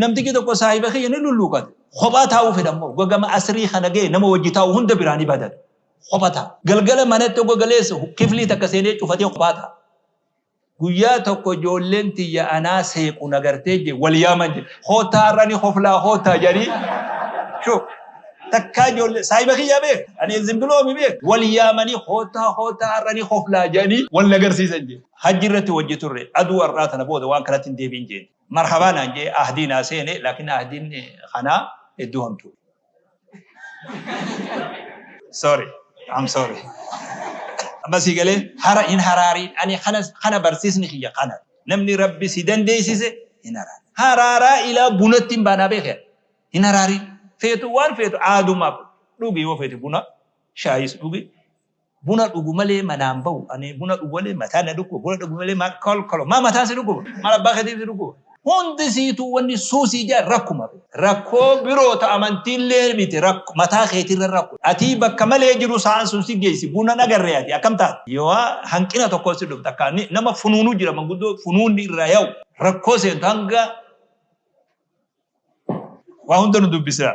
namti kito ko saahiba kiyya ni lulluqat kophaa taa'uu fedhamoo gogama asrii kana ga'e nama wajji taa'u hunda biraanii badan kophaa ta'a galgala manatti gogaleessa kiflii takka seenee cufatee kophaa ta'a guyyaa tokko ijoolleen tiyya anaa seequ nagartee je wal yaaman je hootaarrani hoflaa hootaa jedhanii shoo takkaa ijoollee saahiba kiyya beek ani zimbiloomi beek wal yaamanii hootaarrani hoflaa jedhanii wal nagarsiisan je hajji irratti wajji turre aduu har'aa tana booda waan kanatti hin deebiin jeen marhabaa naan jee ahdiinaa seene laakiin ahdiin kanaa hedduu hamtu sorry I'm sorry بس يقولي هرا إن هراري أنا خنا برسيسني خيا خنا نمني ربي سيدن ديسيسه إن هرارا إلى بنتين بنا بخير إن هراري فيتو وان فيتو عادو ما لوجي وفيتو بنا شايس لوجي بنا لوجو ملي منام بو أنا بنا لوجو ملي متى ندوكو بنا لوجو ملي ما كل ما متى سيدوكو ما لباخ دي سيدوكو هون دسيتو وني سوسي جا ركوما ركو بيرو تأمنتين لين ميت رك متى خيتير ركو أتي بكمل يجرو سان سوسي جيسي بونا نجار ريادي أكمل تا يوا هنكينا تقول سيدو تكاني نما فنونو جرا منقولو فنون دي رايو ركو سيدانغا وهم تنو دبسا